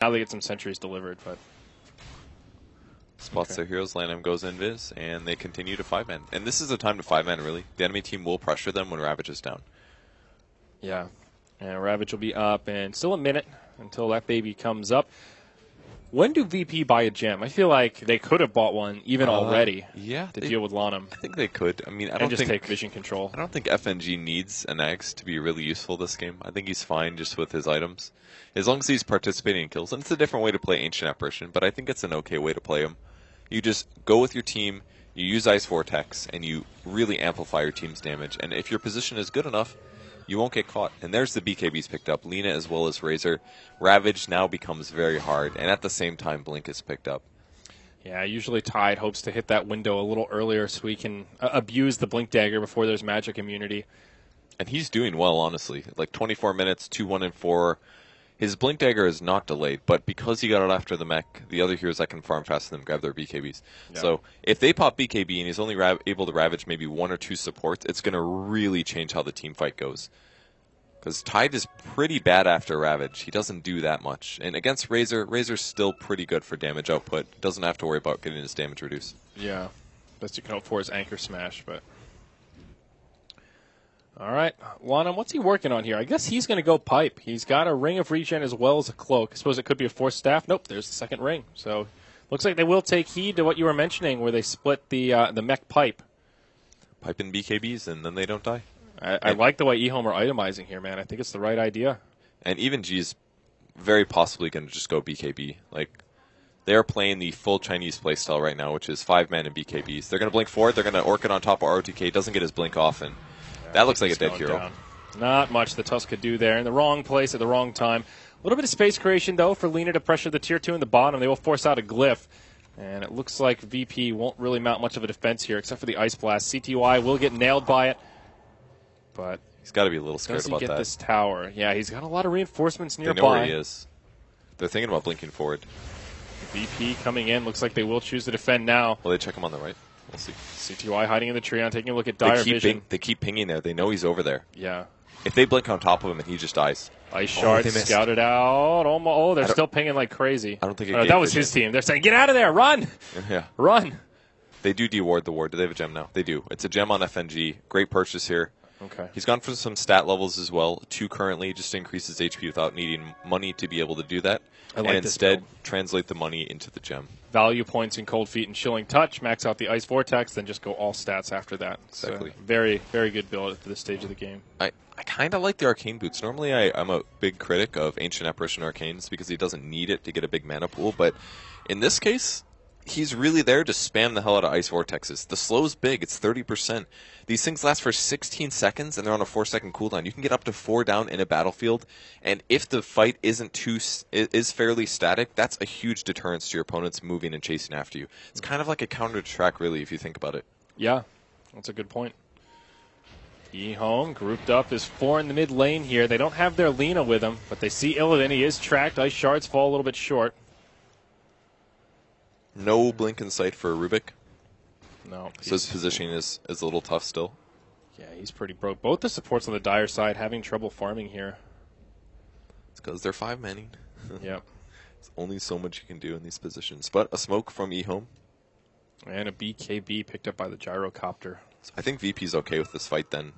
Now they get some sentries delivered, but spots their heroes, Lanham goes invis, and they continue to 5-man. And this is the time to 5-man, really. The enemy team will pressure them when Ravage is down. yeah. And Ravage will be up, and still a minute until that baby comes up. When do VP buy a gem? I feel like they could have bought one even already to deal with Lanham. I think they could. I mean, I don't think take vision control. I don't think FNG needs an Axe to be really useful this game. I think he's fine just with his items. As long as he's participating in kills. And it's a different way to play Ancient Apparition, but I think it's an okay way to play him. You just go with your team, you use Ice Vortex, and you really amplify your team's damage. And if your position is good enough, you won't get caught. And there's the BKBs picked up. Lina as well as Razor. Ravage now becomes very hard. And at the same time, Blink is picked up. Yeah, usually Tide hopes to hit that window a little earlier so he can abuse the Blink Dagger before there's magic immunity. And he's doing well, honestly. Like 24 minutes, 2-1 and 4. His Blink Dagger is not delayed, but because he got it after the mech, the other heroes that can farm faster than him grab their BKBs. Yeah. So if they pop BKB and he's only able to ravage maybe 1 or 2 supports, it's going to really change how the team fight goes. Because Tide is pretty bad after Ravage. He doesn't do that much. And against Razor, Razor's still pretty good for damage output. Doesn't have to worry about getting his damage reduced. Yeah. Best you can hope for is Anchor Smash, but... All right, Lanham, what's he working on here? I guess he's going to go pipe. He's got a ring of regen as well as a cloak. I suppose it could be a force staff. Nope, there's the second ring. So looks like they will take heed to what you were mentioning where they split the mech pipe. Pipe in BKBs, and then they don't die. I like the way eHome are itemizing here, man. I think it's the right idea. And even G's very possibly going to just go BKB. Like, they're playing the full Chinese playstyle right now, which is 5-man and BKBs. They're going to blink forward. They're going to Orchid on top of ROTK. Doesn't get his blink off, and that looks like a dead hero. Down. Not much the Tusk could do there. In the wrong place at the wrong time. A little bit of space creation, though, for Lina to pressure the Tier 2 in the bottom. They will force out a Glyph. And it looks like VP won't really mount much of a defense here, except for the Ice Blast. CTY will get nailed by it. But he's got to be a little scared about that. Does he get this tower? Yeah, he's got a lot of reinforcements nearby. They know where he is. They're thinking about blinking forward. VP coming in. Looks like they will choose to defend now. Will they check him on the right? We'll see. CTY hiding in the tree. I'm taking a look at Dire Vision. They keep pinging there. They know he's over there. Yeah. If they blink on top of him and he just dies. Ice Shard scouted out. Oh, they're still pinging like crazy. I don't think that was his team. They're saying, get out of there. Run. Yeah. Run. They do deward the ward. Do they have a gem now? They do. It's a gem on FNG. Great purchase here. Okay. He's gone for some stat levels as well. 2 currently, just to increase his HP without needing money to be able to do that. I like and instead, translate the money into the gem. Value points in Cold Feet and Chilling Touch. Max out the Ice Vortex, then just go all stats after that. Exactly. So very, very good build at this stage of the game. I kind of like the Arcane Boots. Normally, I'm a big critic of Ancient Apparition Arcanes because he doesn't need it to get a big mana pool. But in this case, he's really there to spam the hell out of Ice Vortexes. The slow's big. It's 30%. These things last for 16 seconds, and they're on a 4-second cooldown. You can get up to 4 down in a battlefield, and if the fight is fairly static, that's a huge deterrence to your opponents moving and chasing after you. It's kind of like a counter to track, really, if you think about it. Yeah, that's a good point. eHome grouped up is 4 in the mid lane here. They don't have their Lina with them, but they see Illidan. He is tracked. Ice Shards fall a little bit short. No blink in sight for Rubik. No. So his positioning is a little tough still. Yeah, he's pretty broke. Both the supports on the Dire side having trouble farming here. It's because they're 5-manning. Yep. There's only so much you can do in these positions. But a smoke from eHome. And a BKB picked up by the Gyrocopter. So I think VP's okay with this fight then.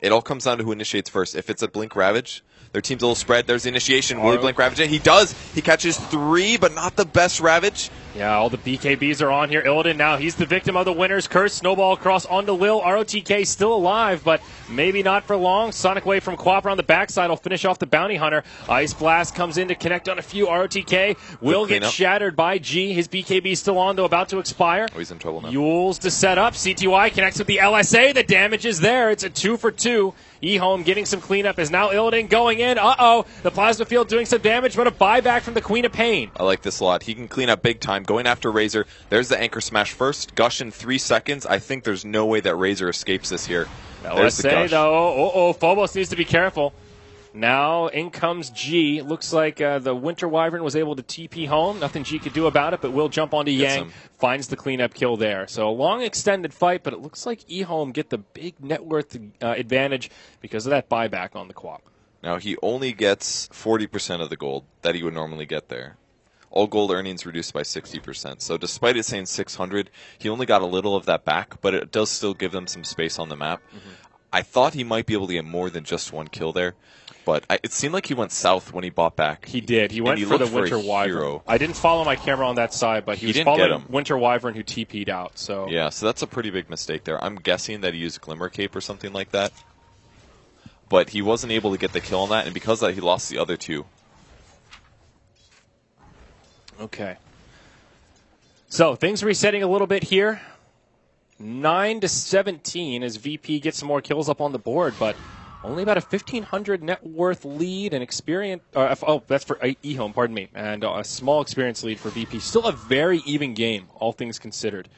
It all comes down to who initiates first. If it's a Blink Ravage, their team's a little spread. There's the initiation. Will he Blink Ravage it? He does. He catches 3, but not the best Ravage. Yeah, all the BKBs are on here. Illidan now, he's the victim of the winner's curse. Snowball across onto Lil. ROTK still alive, but maybe not for long. Sonic Wave from Quapper on the backside will finish off the Bounty Hunter. Ice Blast comes in to connect on a few. ROTK will get shattered by G. His BKB still on, though, about to expire. Oh, he's in trouble now. Yules to set up. CTY connects with the LSA. The damage is there. It's a 2 for 2. eHome getting some cleanup is now Illidan going in. Uh-oh. The Plasma Field doing some damage, but a buyback from the Queen of Pain. I like this a lot. He can clean up big time. Going after Razor. There's the Anchor Smash first. Gush in 3 seconds. I think there's no way that Razor escapes this here. There's the Gush. Though, Phobos needs to be careful. Now in comes G. Looks like the Winter Wyvern was able to TP home. Nothing G could do about it, but will jump onto Yang. Finds the cleanup kill there. So a long extended fight, but it looks like eHome get the big net worth advantage because of that buyback on the Quap. Now, he only gets 40% of the gold that he would normally get there. All gold earnings reduced by 60%. So despite it saying 600, he only got a little of that back, but it does still give them some space on the map. I thought he might be able to get more than just one kill there, but it seemed like he went south when he bought back. He did. He went for the Winter Wyvern. I didn't follow my camera on that side, but he was following Winter Wyvern who TP'd out. So yeah, so that's a pretty big mistake there. I'm guessing that he used Glimmer Cape or something like that, but he wasn't able to get the kill on that, and because of that, he lost the other two. Okay. So things resetting a little bit here. 9-17 as VP gets some more kills up on the board, but only about a 1,500 net worth lead and experience. That's for eHome, pardon me, and a small experience lead for VP. Still a very even game, all things considered.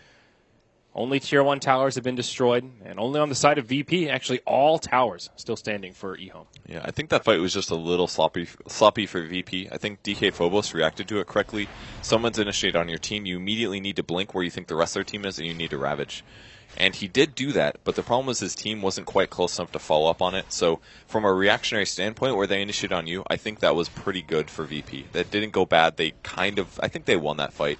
Only Tier 1 towers have been destroyed, and only on the side of VP, actually all towers still standing for eHome. Yeah, I think that fight was just a little sloppy for VP. I think DK Phobos reacted to it correctly. Someone's initiated on your team, you immediately need to blink where you think the rest of their team is, and you need to Ravage. And he did do that, but the problem was his team wasn't quite close enough to follow up on it. So from a reactionary standpoint, where they initiated on you, I think that was pretty good for VP. That didn't go bad. I think they won that fight.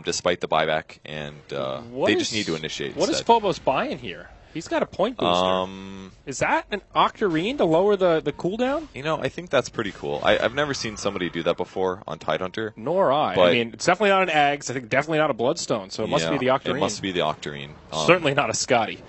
Despite the buyback, and they just need to initiate. What is Phobos buying here? He's got a point booster. Is that an Octarine to lower the cooldown? You know, I think that's pretty cool. I've never seen somebody do that before on Tidehunter. Nor I. I mean, it's definitely not an Eggs. I think definitely not a Bloodstone, so it must be the Octarine. It must be the Octarine. Certainly not a Scotty.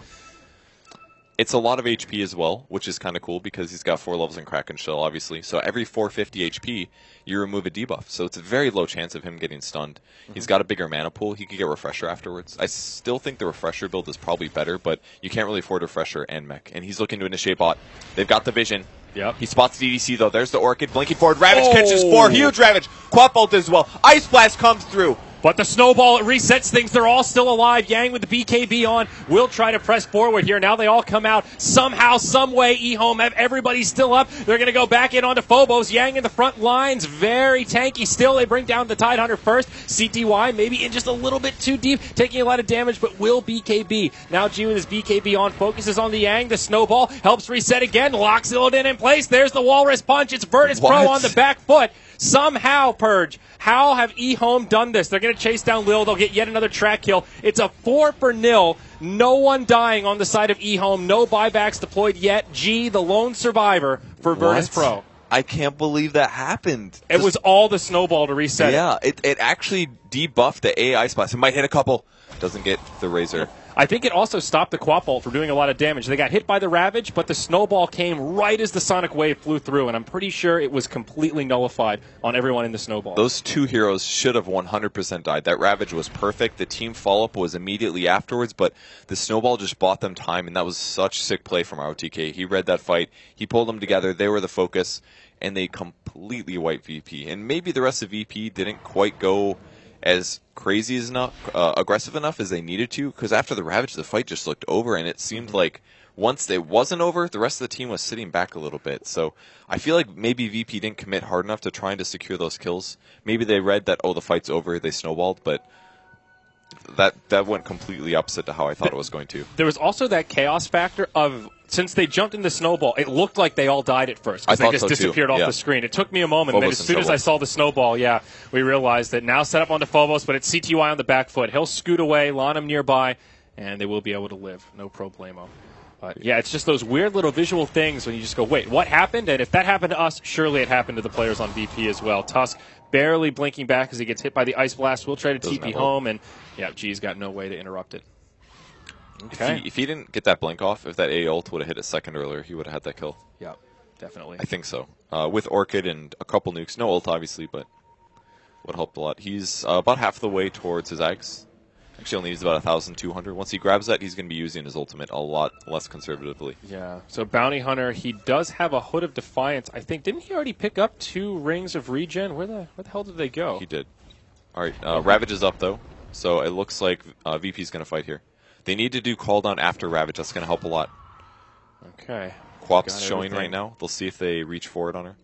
It's a lot of HP as well, which is kind of cool because he's got 4 levels in Kraken Shell, obviously. So every 450 HP, you remove a debuff. So it's a very low chance of him getting stunned. He's got a bigger mana pool. He could get Refresher afterwards. I still think the Refresher build is probably better, but you can't really afford Refresher and Mech. And he's looking to initiate bot. They've got the vision. Yep. He spots DDC, though. There's the Orchid. Blinking forward. Ravage catches 4. Huge Ravage. Quap Bolt as well. Ice Blast comes through. But the snowball, it resets things. They're all still alive. Yang with the BKB on will try to press forward here. Now they all come out somehow, some way. eHome have everybody still up. They're going to go back in onto Phobos. Yang in the front lines, very tanky still. They bring down the Tidehunter first. CTY maybe in just a little bit too deep, taking a lot of damage, but will BKB. Now G with his BKB on, focuses on the Yang. The snowball helps reset again, locks it in place. There's the Walrus Punch. It's Virtus Pro on the back foot. Somehow, Purge, how have eHome done this? They're going to chase down Lil. They'll get yet another track kill. It's a 4-0. No one dying on the side of eHome. No buybacks deployed yet. G, the lone survivor for Virtus Pro. I can't believe that happened. It was all the snowball to reset. Yeah, it actually debuffed the AI spots. It might hit a couple. Doesn't get the Razor. I think it also stopped the Quap Bolt from doing a lot of damage. They got hit by the Ravage, but the snowball came right as the Sonic Wave flew through, and I'm pretty sure it was completely nullified on everyone in the snowball. Those two heroes should have 100% died. That Ravage was perfect. The team follow-up was immediately afterwards, but the snowball just bought them time, and that was such sick play from ROTK. He read that fight. He pulled them together. They were the focus, and they completely wiped VP. And maybe the rest of VP didn't quite go as crazy as aggressive enough as they needed to, because after the Ravage, the fight just looked over, and it seemed like once it wasn't over, the rest of the team was sitting back a little bit. So I feel like maybe VP didn't commit hard enough to trying to secure those kills. Maybe they read that, oh, the fight's over, they snowballed, but that went completely opposite to how I thought it was going to. There was also that chaos factor of, since they jumped in the snowball, it looked like they all died at first because they just disappeared off the screen. It took me a moment, and then as soon as I saw the snowball, we realized that now set up onto Phobos, but it's CTY on the back foot. He'll scoot away, Lanham nearby, and they will be able to live. No problemo. But yeah, it's just those weird little visual things when you just go, wait, what happened? And if that happened to us, surely it happened to the players on VP as well. Tusk barely blinking back as he gets hit by the Ice Blast. We'll try to TP home, and G's got no way to interrupt it. Okay. If he didn't get that blink off, if that A ult would have hit a second earlier, he would have had that kill. Yeah, definitely. I think so. With Orchid and a couple nukes. No ult, obviously, but would help a lot. He's about half the way towards his Axe. Actually, only needs about 1,200. Once he grabs that, he's going to be using his ultimate a lot less conservatively. Yeah. So Bounty Hunter, he does have a Hood of Defiance. I think, didn't he already pick up 2 Rings of Regen? Where the hell did they go? He did. All right. Ravage is up, though. So it looks like VP's going to fight here. They need to do call down after Ravage. That's going to help a lot. Okay. Quap's showing right now. They'll see if they reach forward on her.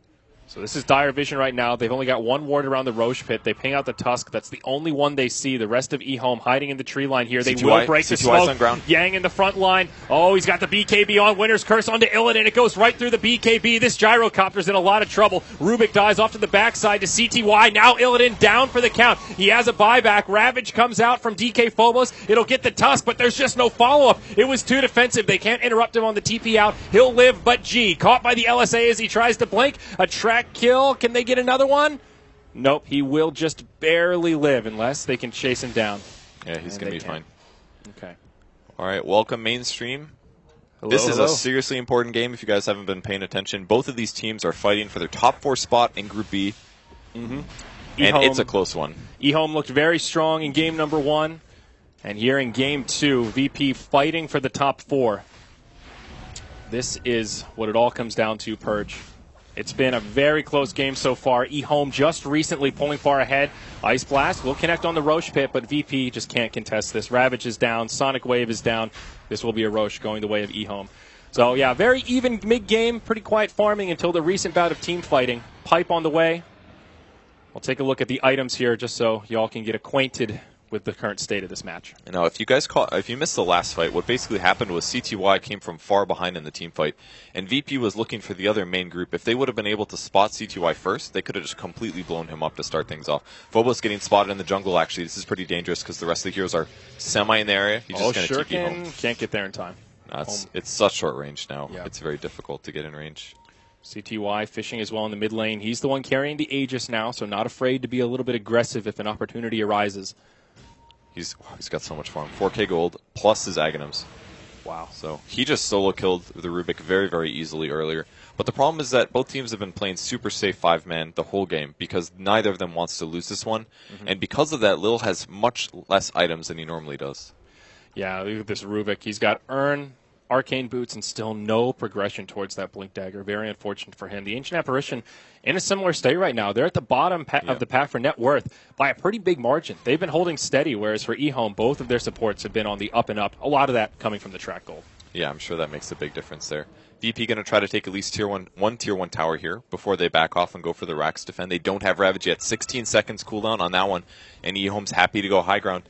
So this is dire vision right now. They've only got one ward around the Roche pit. They ping out the Tusk. That's the only one they see. The rest of eHome hiding in the tree line here. They will break the smoke. On ground. Yang in the front line. Oh, he's got the BKB on. Winner's Curse onto Illidan. It goes right through the BKB. This gyrocopter's in a lot of trouble. Rubik dies off to the backside to CTY. Now Illidan down for the count. He has a buyback. Ravage comes out from DK Phobos. It'll get the Tusk, but there's just no follow-up. It was too defensive. They can't interrupt him on the TP out. He'll live, but G. Caught by the LSA as he tries to blink. A track kill. Can they get another one? Nope, he will just barely live unless they can chase him down. Yeah, he's going to be fine. Okay. All right, welcome mainstream. Hello, this is hello. a seriously important game if you guys haven't been paying attention. Both of these teams are fighting for their top 4 spot in Group B. Mm-hmm. And it's a close one. eHome looked very strong in game number 1. And here in game 2, VP fighting for the top 4. This is what it all comes down to, Purge. It's been a very close game so far. eHome just recently pulling far ahead. Ice Blast will connect on the Roche pit, but VP just can't contest this. Ravage is down. Sonic Wave is down. This will be a Roche going the way of eHome. So, yeah, very even mid-game. Pretty quiet farming until the recent bout of team fighting. Pipe on the way. We'll take a look at the items here just so y'all can get acquainted with the current state of this match. Now, if you missed the last fight, what basically happened was CTY came from far behind in the team fight, and VP was looking for the other main group. If they would have been able to spot CTY first, they could have just completely blown him up to start things off. Phobos getting spotted in the jungle, actually, this is pretty dangerous because the rest of the heroes are semi in the area. He's just going to TP home. Can't get there in time. It's such short range now. Yep. It's very difficult to get in range. CTY fishing as well in the mid lane. He's the one carrying the Aegis now, so not afraid to be a little bit aggressive if an opportunity arises. He's got so much farm. 4K gold plus his Aghanims. Wow. So he just solo killed the Rubik very, very easily earlier. But the problem is that both teams have been playing super safe 5-man the whole game because neither of them wants to lose this one. Mm-hmm. And because of that, Lil has much less items than he normally does. Yeah, look at this Rubik. He's got Urn, Arcane Boots, and still no progression towards that Blink Dagger. Very unfortunate for him. The Ancient Apparition in a similar state right now. They're at the bottom of the pack for net worth by a pretty big margin. They've been holding steady, whereas for eHome, both of their supports have been on the up and up. A lot of that coming from the track gold. Yeah, I'm sure that makes a big difference there. VP going to try to take at least tier 1 tier 1 tower here before they back off and go for the Rax defend. They don't have Ravage yet. 16 seconds cooldown on that one, and eHome's happy to go high ground.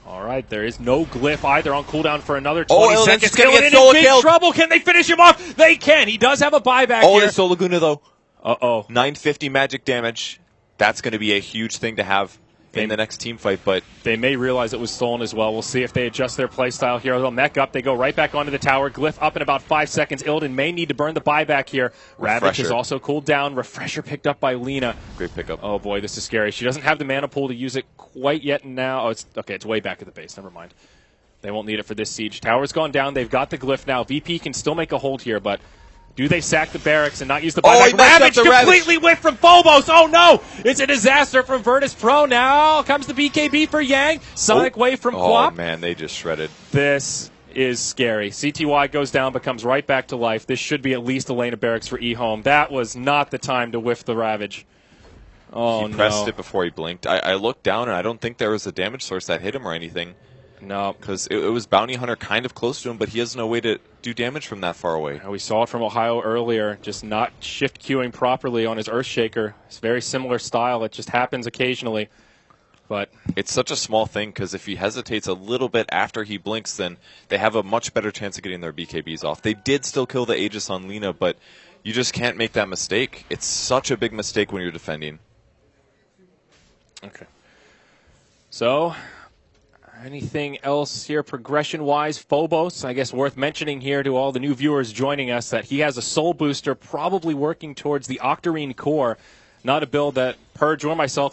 All right, there is no glyph either on cooldown for another 20 seconds. Just gonna get in big trouble. Can they finish him off? They can. He does have a buyback here. There's Soul Laguna, though. Uh-oh. 950 magic damage. That's going to be a huge thing to have in the next team fight, but they may realize it was stolen as well. We'll see if they adjust their playstyle here. They'll mech up. They go right back onto the tower. Glyph up in about 5 seconds. Illidan may need to burn the buyback here. Ravage is also cooled down. Refresher picked up by Lena. Great pickup. Oh, boy, this is scary. She doesn't have the mana pool to use it quite yet now. Oh, it's way back at the base. Never mind. They won't need it for this siege. Tower's gone down. They've got the Glyph now. VP can still make a hold here, but do they sack the barracks and not use the buyback? Ravage completely whiffed from Phobos. Oh, no. It's a disaster from Virtus Pro. Now comes the BKB for Yang. Sonic Wave from Quap. Oh, man, they just shredded. This is scary. CTY goes down, but comes right back to life. This should be at least a lane of barracks for eHome. That was not the time to whiff the Ravage. Oh, no. He pressed it before he blinked. I looked down, and I don't think there was a damage source that hit him or anything. No. Because it was Bounty Hunter kind of close to him, but he has no way to do damage from that far away. We saw it from Ohio earlier, just not shift queuing properly on his Earthshaker. It's very similar style. It just happens occasionally. But it's such a small thing because if he hesitates a little bit after he blinks, then they have a much better chance of getting their BKBs off. They did still kill the Aegis on Lena, but you just can't make that mistake. It's such a big mistake when you're defending. Okay. So anything else here progression-wise? Phobos, I guess worth mentioning here to all the new viewers joining us that he has a soul booster probably working towards the Octarine core. Not a build that Purge or myself have